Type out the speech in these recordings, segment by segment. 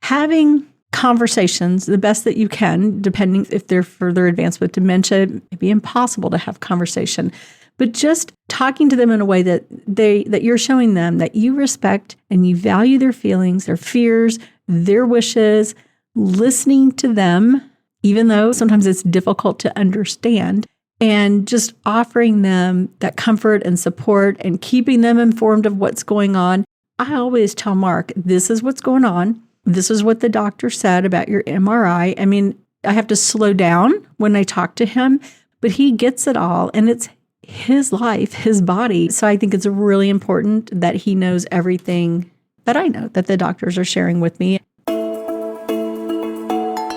having conversations the best that you can, depending if they're further advanced with dementia, it may be impossible to have conversation. But just talking to them in a way that you're showing them that you respect and you value their feelings, their fears, their wishes, listening to them, even though sometimes it's difficult to understand, and just offering them that comfort and support and keeping them informed of what's going on. I always tell Mark, this is what's going on. This is what the doctor said about your MRI. I mean, I have to slow down when I talk to him, but he gets it all, and it's his life, his body. So I think it's really important that he knows everything that I know that the doctors are sharing with me.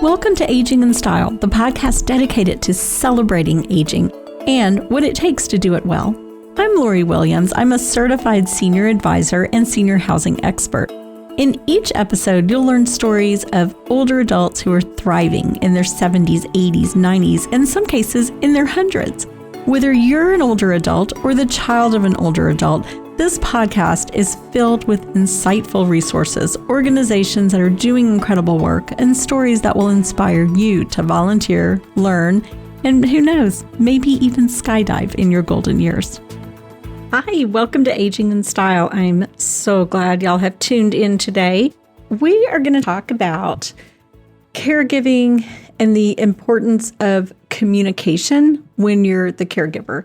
Welcome to Aging in Style, the podcast dedicated to celebrating aging and what it takes to do it well. I'm Lori Williams. I'm a certified senior advisor and senior housing expert. In each episode, you'll learn stories of older adults who are thriving in their 70s, 80s, 90s, and in some cases in their hundreds. Whether you're an older adult or the child of an older adult, this podcast is filled with insightful resources, organizations that are doing incredible work, and stories that will inspire you to volunteer, learn, and who knows, maybe even skydive in your golden years. Hi, welcome to Aging in Style. I'm so glad y'all have tuned in today. We are going to talk about caregiving and the importance of communication when you're the caregiver.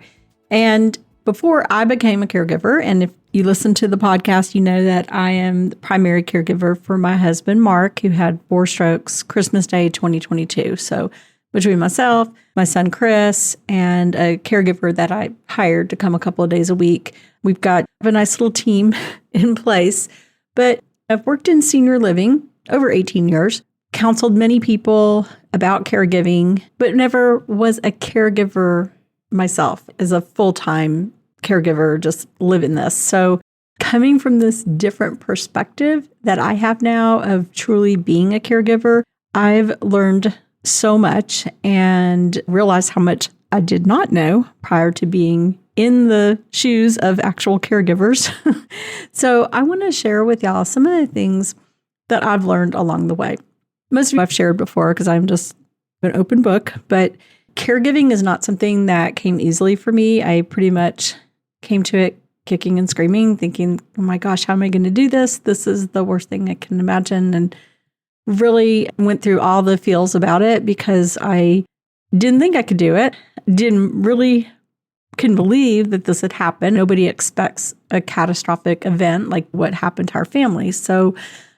And before I became a caregiver, and if you listen to the podcast, you know that I am the primary caregiver for my husband, Mark, who had 4 strokes Christmas Day 2022. So between myself, my son, Chris, and a caregiver that I hired to come a couple of days a week, we've got a nice little team in place. But I've worked in senior living over 18 years, counseled many people about caregiving, but never was a caregiver myself as a full-time caregiver, just living this. So coming from this different perspective that I have now of truly being a caregiver, I've learned so much and realized how much I did not know prior to being in the shoes of actual caregivers. So I want to share with y'all some of the things that I've learned along the way. Most of you I've shared before because I'm just an open book, but caregiving is not something that came easily for me. I pretty much came to it kicking and screaming, thinking, oh my gosh, how am I going to do this? This is the worst thing I can imagine. And really went through all the feels about it because I didn't think I could do it. Couldn't believe that this had happened. Nobody expects a catastrophic event like what happened to our family. So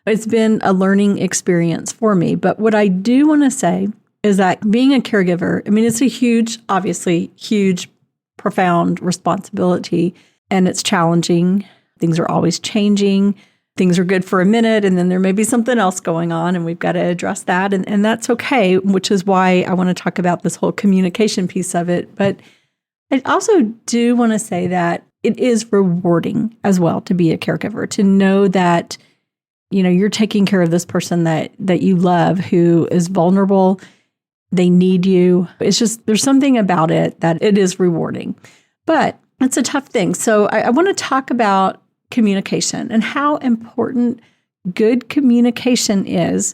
it's been a learning experience for me. But what I do want to say is that being a caregiver, I mean, it's a obviously huge, profound responsibility, and it's challenging. Things are always changing. Things are good for a minute, and then there may be something else going on, and we've got to address that. And that's okay, which is why I want to talk about this whole communication piece of it. But I also do want to say that it is rewarding as well to be a caregiver, to know that you're taking care of this person that you love who is vulnerable. They need you. It's just, there's something about it that it is rewarding, but it's a tough thing. So I want to talk about communication and how important good communication is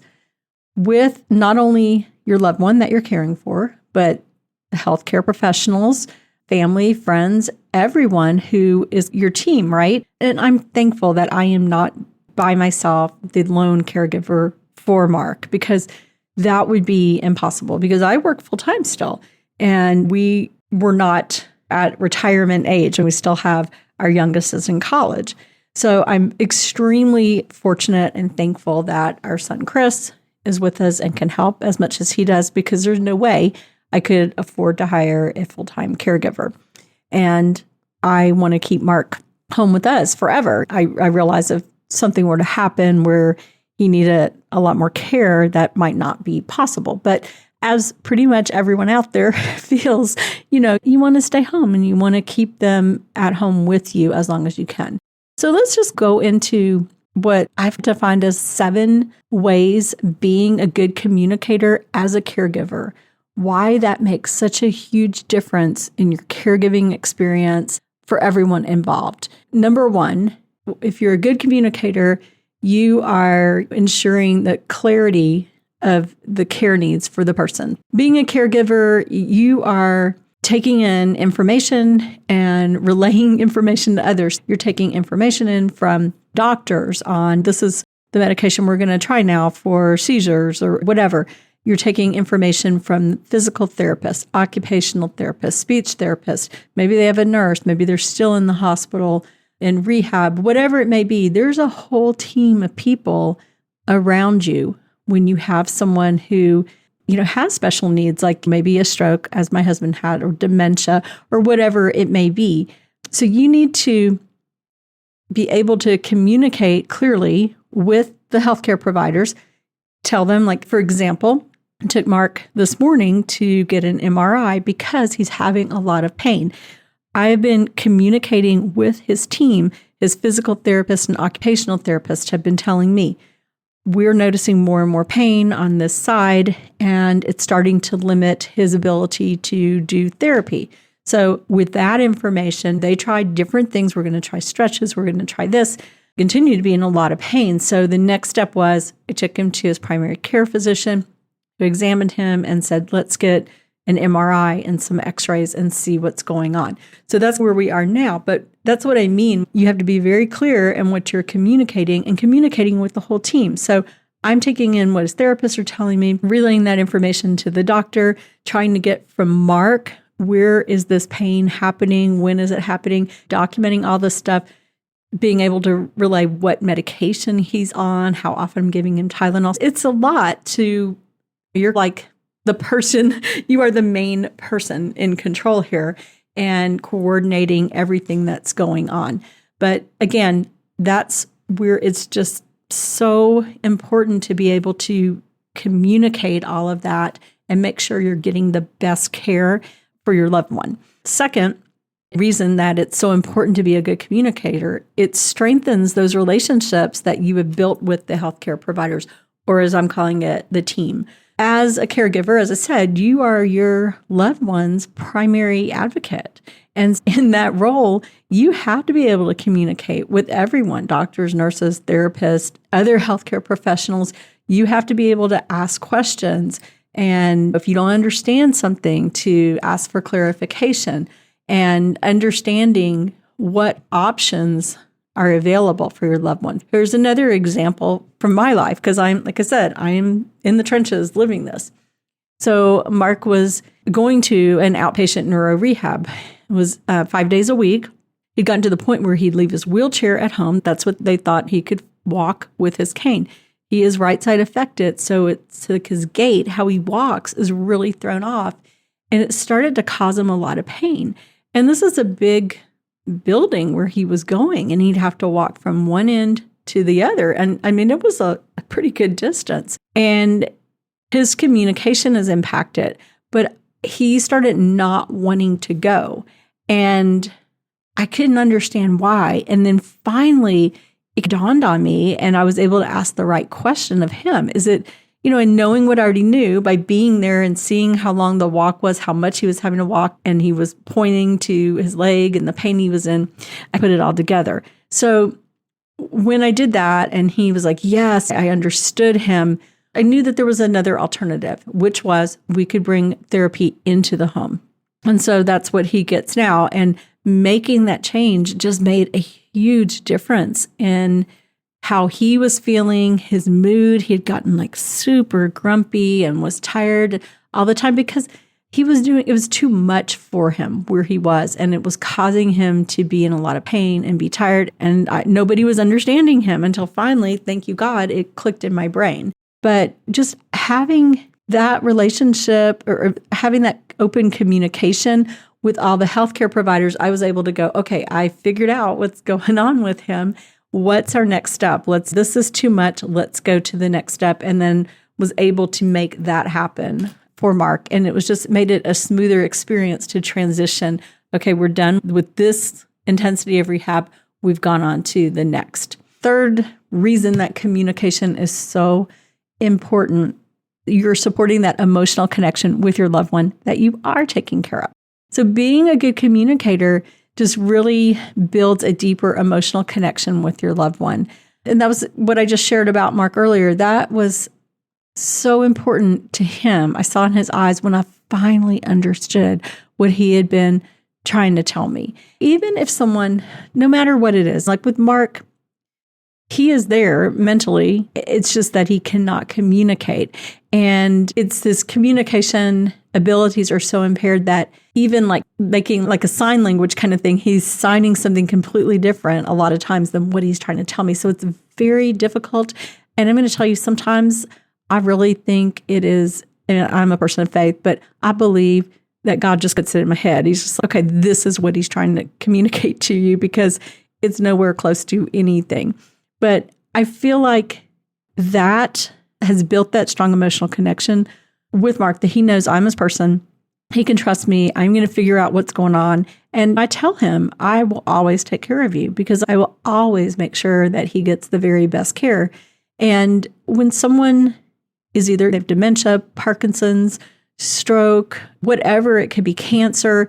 with not only your loved one that you're caring for, but the healthcare professionals, family, friends, everyone who is your team, right? And I'm thankful that I am not by myself, the lone caregiver for Mark, because that would be impossible because I work full time still. And we were not at retirement age and we still have our youngest is in college. So I'm extremely fortunate and thankful that our son, Chris, is with us and can help as much as he does because there's no way I could afford to hire a full-time caregiver. And I want to keep Mark home with us forever. I realize if something were to happen where he needed a lot more care, that might not be possible. But as pretty much everyone out there feels, you want to stay home and you want to keep them at home with you as long as you can. So let's just go into what I've defined as 7 ways being a good communicator as a caregiver, why that makes such a huge difference in your caregiving experience for everyone involved. Number 1, if you're a good communicator, you are ensuring the clarity of the care needs for the person. Being a caregiver, you are taking in information and relaying information to others. You're taking information in from doctors on this is the medication we're going to try now for seizures or whatever. You're taking information from physical therapists, occupational therapists, speech therapists. Maybe they have a nurse. Maybe they're still in the hospital, in rehab, whatever it may be. There's a whole team of people around you when you have someone who has special needs, like maybe a stroke, as my husband had, or dementia, or whatever it may be. So you need to be able to communicate clearly with the healthcare providers. Tell them, like, for example, I took Mark this morning to get an MRI because he's having a lot of pain. I've been communicating with his team. His physical therapist and occupational therapist have been telling me, we're noticing more and more pain on this side, and it's starting to limit his ability to do therapy. So with that information, they tried different things. We're going to try stretches. We're going to try this. Continue to be in a lot of pain. So the next step was I took him to his primary care physician who examined him and said, let's get an MRI and some x-rays and see what's going on. So that's where we are now. But that's what I mean. You have to be very clear in what you're communicating and communicating with the whole team. So I'm taking in what his therapists are telling me, relaying that information to the doctor, trying to get from Mark, where is this pain happening? When is it happening? Documenting all this stuff, being able to relay what medication he's on, how often I'm giving him Tylenol. It's a lot you're like the person, you are the main person in control here and coordinating everything that's going on. But again, that's where it's just so important to be able to communicate all of that and make sure you're getting the best care for your loved one. Second reason that it's so important to be a good communicator, it strengthens those relationships that you have built with the healthcare providers, or as I'm calling it, the team. As a caregiver, as I said, you are your loved one's primary advocate. And in that role, you have to be able to communicate with everyone, doctors, nurses, therapists, other healthcare professionals. You have to be able to ask questions. And if you don't understand something, to ask for clarification and understanding what options are available for your loved one. Here's another example from my life, because like I said, I am in the trenches living this. So Mark was going to an outpatient neuro rehab. It was 5 days a week. He'd gotten to the point where he'd leave his wheelchair at home. That's what they thought he could walk with his cane. He is right side affected, so it's like his gait, how he walks, is really thrown off. And it started to cause him a lot of pain. And this is a big building where he was going, and he'd have to walk from one end to the other. And I mean, it was a pretty good distance. And his communication is impacted, but he started not wanting to go. And I couldn't understand why. And then finally, it dawned on me, and I was able to ask the right question of him. Is it, and knowing what I already knew by being there and seeing how long the walk was, how much he was having to walk, and he was pointing to his leg and the pain he was in, I put it all together. So when I did that and he was like, yes, I understood him, I knew that there was another alternative, which was we could bring therapy into the home. And so that's what he gets now. And making that change just made a huge difference in how he was feeling, his mood. He had gotten like super grumpy and was tired all the time because it was too much for him where he was, and it was causing him to be in a lot of pain and be tired. And nobody was understanding him until finally, thank you God, it clicked in my brain. But just having that relationship or having that open communication with all the healthcare providers, I was able to go, okay, I figured out what's going on with him. What's our next step? This is too much. Let's go to the next step. And then was able to make that happen for Mark. And it was just made it a smoother experience to transition. Okay, we're done with this intensity of rehab. We've gone on to the next. Third reason that communication is so important, you're supporting that emotional connection with your loved one that you are taking care of. So being a good communicator just really builds a deeper emotional connection with your loved one. And that was what I just shared about Mark earlier. That was so important to him. I saw in his eyes when I finally understood what he had been trying to tell me. Even if someone, no matter what it is, like with Mark, he is there mentally. It's just that he cannot communicate. And it's this communication abilities are so impaired that even like making like a sign language kind of thing, he's signing something completely different a lot of times than what he's trying to tell me. So it's very difficult. And I'm going to tell you, sometimes I really think it is, and I'm a person of faith, but I believe that God just puts it in my head. He's just like, okay, this is what he's trying to communicate to you, because it's nowhere close to anything. But I feel like that has built that strong emotional connection with Mark, that he knows I'm his person. He can trust me. I'm going to figure out what's going on. And I tell him, I will always take care of you, because I will always make sure that he gets the very best care. And when someone is either they have dementia, Parkinson's, stroke, whatever, it could be cancer,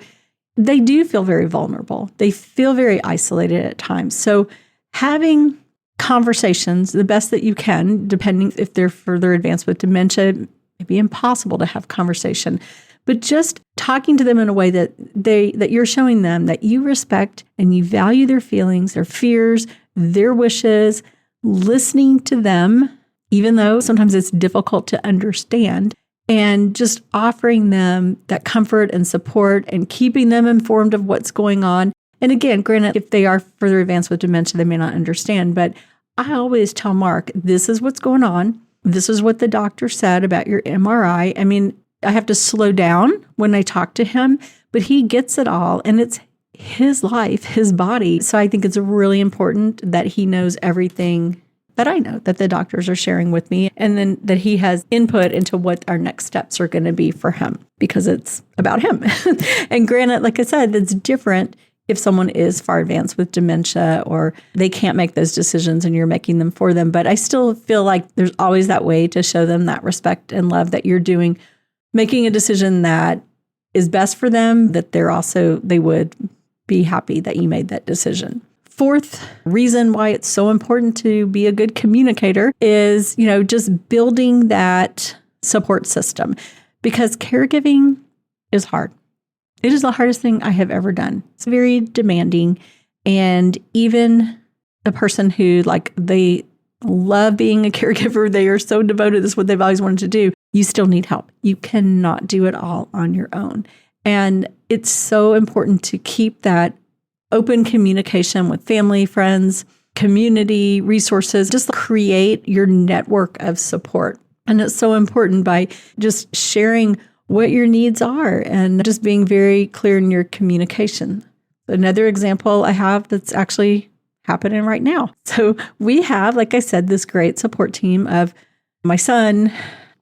they do feel very vulnerable. They feel very isolated at times. So having conversations, the best that you can, depending if they're further advanced with dementia, it may be impossible to have conversation, but just talking to them in a way that you're showing them that you respect and you value their feelings, their fears, their wishes, listening to them, even though sometimes it's difficult to understand, and just offering them that comfort and support and keeping them informed of what's going on. And again, granted, if they are further advanced with dementia, they may not understand, but I always tell Mark, this is what's going on. This is what the doctor said about your MRI. I mean, I have to slow down when I talk to him, but he gets it all, and it's his life, his body. So I think it's really important that he knows everything that I know, that the doctors are sharing with me, and then that he has input into what our next steps are going to be for him, because it's about him. And granted, like I said, it's different if someone is far advanced with dementia or they can't make those decisions and you're making them for them. But I still feel like there's always that way to show them that respect and love, that you're making a decision that is best for them, that they would be happy that you made that decision. Fourth reason why it's so important to be a good communicator is, just building that support system, because caregiving is hard. It is the hardest thing I have ever done. It's very demanding. And even a person who they love being a caregiver, they are so devoted, this is what they've always wanted to do, you still need help. You cannot do it all on your own. And it's so important to keep that open communication with family, friends, community, resources, just create your network of support. And it's so important by just sharing what your needs are and just being very clear in your communication. Another example I have that's actually happening right now. So we have, like I said, this great support team of my son,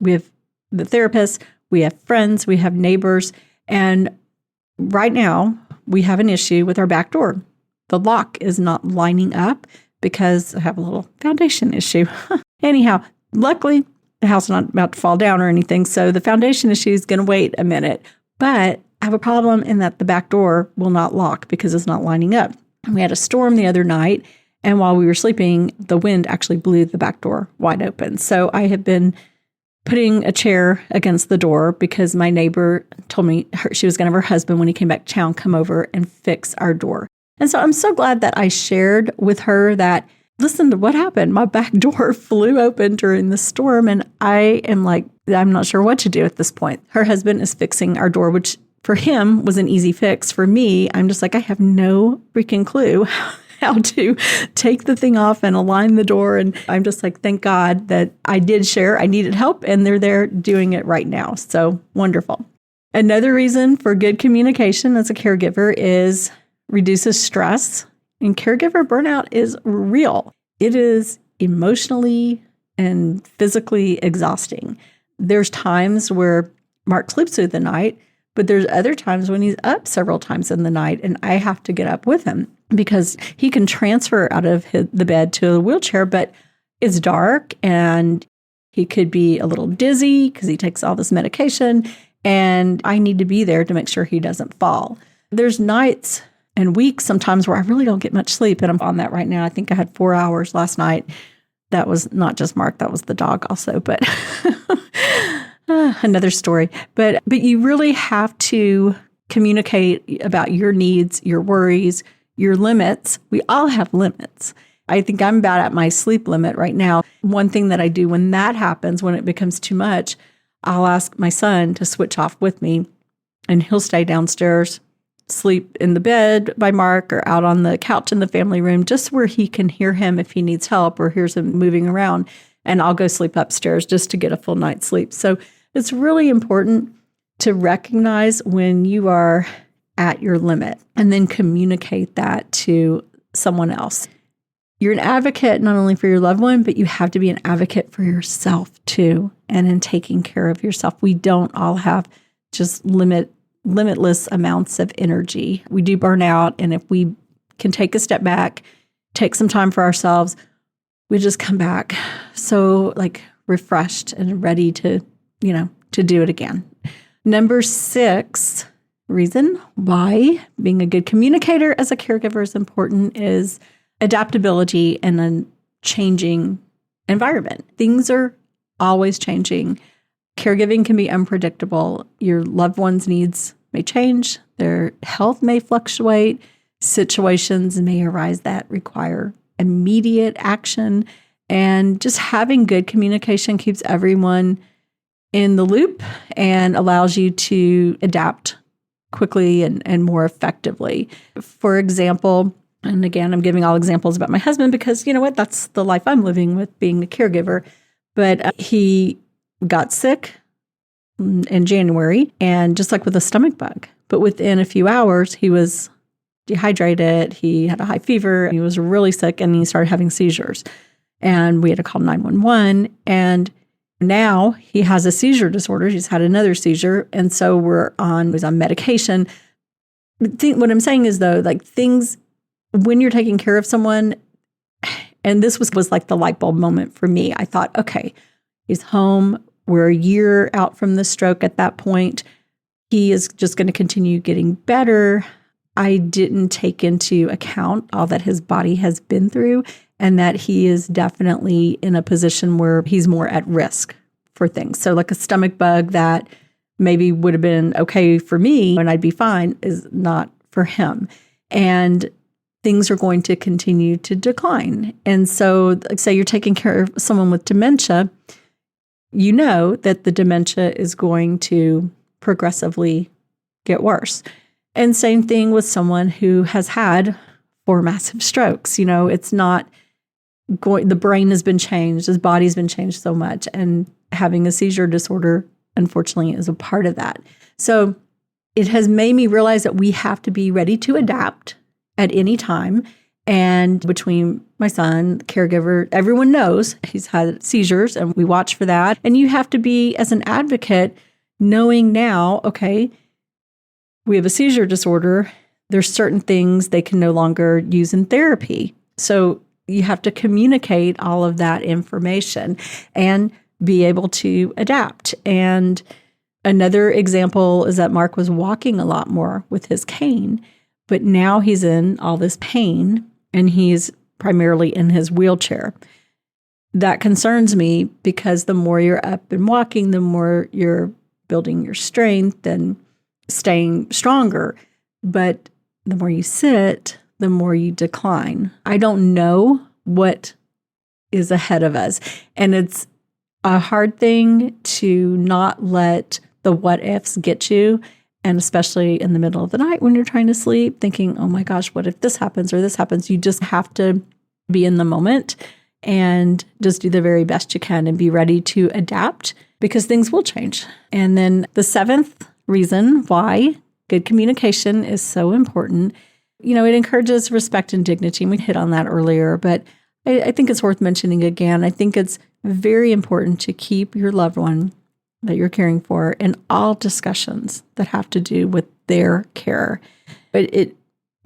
we have the therapist, we have friends, we have neighbors, and right now we have an issue with our back door. The lock is not lining up because I have a little foundation issue. Anyhow, luckily, the house is not about to fall down or anything, so the foundation issue is going to wait a minute. But I have a problem in that the back door will not lock because it's not lining up. And we had a storm the other night, and while we were sleeping, the wind actually blew the back door wide open. So I have been putting a chair against the door because my neighbor told me she was going to have her husband, when he came back to town, come over and fix our door. And so I'm so glad that I shared with her that, listen to what happened. My back door flew open during the storm, and I am I'm not sure what to do at this point. Her husband is fixing our door, which for him was an easy fix. For me, I'm just I have no freaking clue how to take the thing off and align the door. And I'm just thank God that I did share. I needed help, and they're there doing it right now. So wonderful. Another reason for good communication as a caregiver is reduces stress. And caregiver burnout is real. It is emotionally and physically exhausting. There's times where Mark sleeps through the night, but there's other times when he's up several times in the night, and I have to get up with him because he can transfer out of the bed to a wheelchair, but it's dark and he could be a little dizzy because he takes all this medication, and I need to be there to make sure he doesn't fall. There's nights and weeks sometimes where I really don't get much sleep. And I'm on that right now. I think I had 4 hours last night. That was not just Mark, that was the dog also, but another story. But you really have to communicate about your needs, your worries, your limits. We all have limits. I think I'm about at my sleep limit right now. One thing that I do when that happens, when it becomes too much, I'll ask my son to switch off with me, and he'll stay downstairs, sleep in the bed by Mark or out on the couch in the family room, just where he can hear him if he needs help or hears him moving around. And I'll go sleep upstairs just to get a full night's sleep. So it's really important to recognize when you are at your limit and then communicate that to someone else. You're an advocate not only for your loved one, but you have to be an advocate for yourself too, and in taking care of yourself. We don't all have just limitless amounts of energy. We do burn out, and if we can take a step back, take some time for ourselves, we just come back so refreshed and ready to do it again. Number 6 reason why being a good communicator as a caregiver is important is adaptability in a changing environment. Things are always changing. Caregiving can be unpredictable. Your loved one's needs may change. Their health may fluctuate. Situations may arise that require immediate action. And just having good communication keeps everyone in the loop and allows you to adapt quickly and more effectively. For example, and again, I'm giving all examples about my husband because, you know what, that's the life I'm living with being a caregiver. But he got sick in January, and just like with a stomach bug. But within a few hours, he was dehydrated, he had a high fever, he was really sick, and he started having seizures. And we had to call 911, and now he has a seizure disorder. He's had another seizure, and so he's on medication. What I'm saying is, though, things, when you're taking care of someone, and this was like the light bulb moment for me. I thought, okay, he's home. We're a year out from the stroke at that point. He is just going to continue getting better. I didn't take into account all that his body has been through and that he is definitely in a position where he's more at risk for things. So like a stomach bug that maybe would have been okay for me and I'd be fine is not for him. And things are going to continue to decline. And so, say you're taking care of someone with dementia, you know that the dementia is going to progressively get worse. And same thing with someone who has had 4 massive strokes. It's not going, the brain has been changed, his body's been changed so much. And having a seizure disorder, unfortunately, is a part of that. So it has made me realize that we have to be ready to adapt at any time. And between my son, caregiver, everyone knows he's had seizures and we watch for that. And you have to be, as an advocate, knowing now, okay, we have a seizure disorder. There's certain things they can no longer use in therapy. So you have to communicate all of that information and be able to adapt. And another example is that Mark was walking a lot more with his cane, but now he's in all this pain and he's primarily in his wheelchair. That concerns me because the more you're up and walking, the more you're building your strength and staying stronger. But the more you sit, the more you decline. I don't know what is ahead of us. And it's a hard thing to not let the what ifs get you. And especially in the middle of the night when you're trying to sleep, thinking, oh my gosh, what if this happens or this happens? You just have to be in the moment and just do the very best you can and be ready to adapt because things will change. And then the 7th reason why good communication is so important, it encourages respect and dignity. And we hit on that earlier, but I think it's worth mentioning again. I think it's very important to keep your loved one that you're caring for in all discussions that have to do with their care. It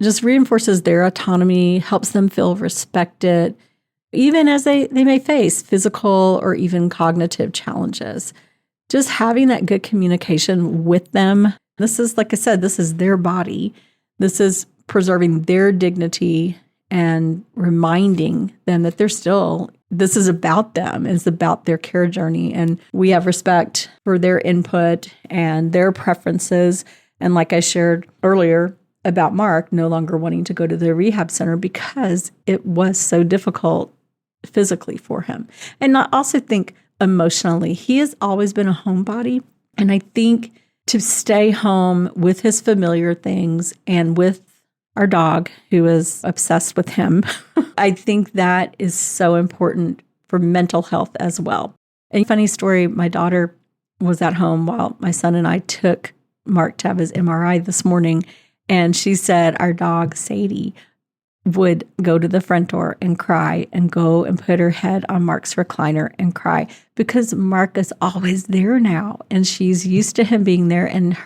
just reinforces their autonomy, helps them feel respected, even as they may face physical or even cognitive challenges. Just having that good communication with them. This is, like I said, this is their body. This is preserving their dignity and reminding them that this is about them. It's about their care journey. And we have respect for their input and their preferences. And like I shared earlier about Mark no longer wanting to go to the rehab center because it was so difficult physically for him. And I also think emotionally, he has always been a homebody. And I think to stay home with his familiar things and with our dog, who is obsessed with him, I think that is so important for mental health as well. A funny story, my daughter was at home while my son and I took Mark to have his MRI this morning, and she said our dog, Sadie, would go to the front door and cry and go and put her head on Mark's recliner and cry because Mark is always there now, and she's used to him being there, and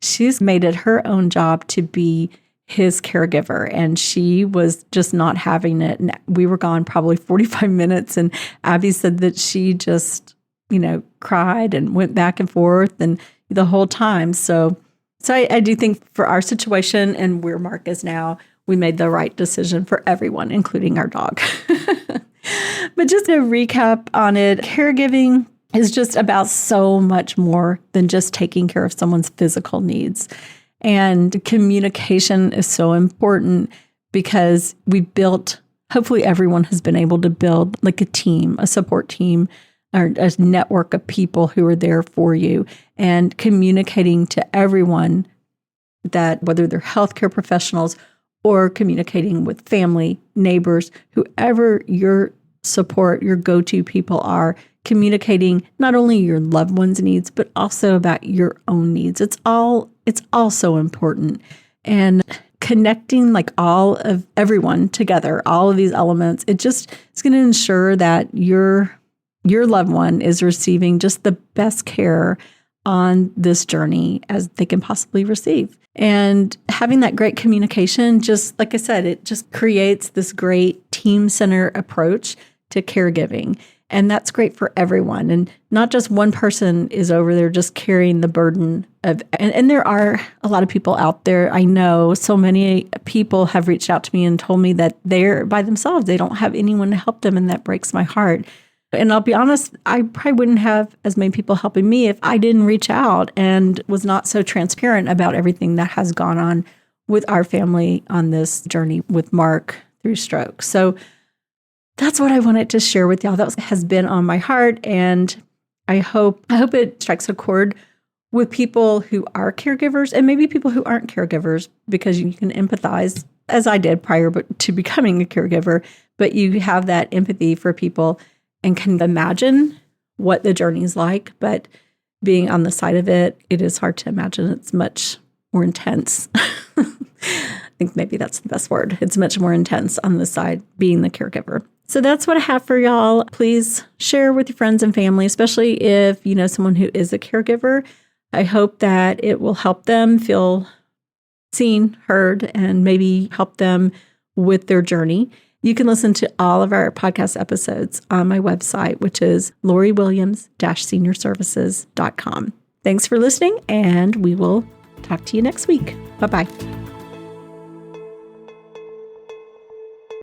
she's made it her own job to be his caregiver, and she was just not having it. And we were gone probably 45 minutes, and Abby said that she just, cried and went back and forth and the whole time. So I do think for our situation and where Mark is now, we made the right decision for everyone, including our dog. But just to recap on it, caregiving is just about so much more than just taking care of someone's physical needs. And communication is so important because hopefully everyone has been able to build like a team, a support team, or a network of people who are there for you, and communicating to everyone that whether they're healthcare professionals or communicating with family, neighbors, whoever your support, your go-to people are, communicating not only your loved one's needs, but also about your own needs. It's all so important. And connecting like all of everyone together, all of these elements, it's going to ensure that your loved one is receiving just the best care on this journey as they can possibly receive. And having that great communication, just like I said, it just creates this great team-centered approach to caregiving. And that's great for everyone. And not just one person is over there just carrying the burden of, and there are a lot of people out there. I know so many people have reached out to me and told me that they're by themselves. They don't have anyone to help them. And that breaks my heart. And I'll be honest, I probably wouldn't have as many people helping me if I didn't reach out and was not so transparent about everything that has gone on with our family on this journey with Mark through stroke. So that's what I wanted to share with y'all. That has been on my heart, and I hope it strikes a chord with people who are caregivers and maybe people who aren't caregivers, because you can empathize, as I did prior to becoming a caregiver, but you have that empathy for people and can imagine what the journey is like. But being on the side of it, it is hard to imagine. It's much more intense. I think maybe that's the best word. It's much more intense on the side being the caregiver. So that's what I have for y'all. Please share with your friends and family, especially if you know someone who is a caregiver. I hope that it will help them feel seen, heard, and maybe help them with their journey. You can listen to all of our podcast episodes on my website, which is loriwilliams-seniorservices.com. Thanks for listening, and we will talk to you next week. Bye-bye.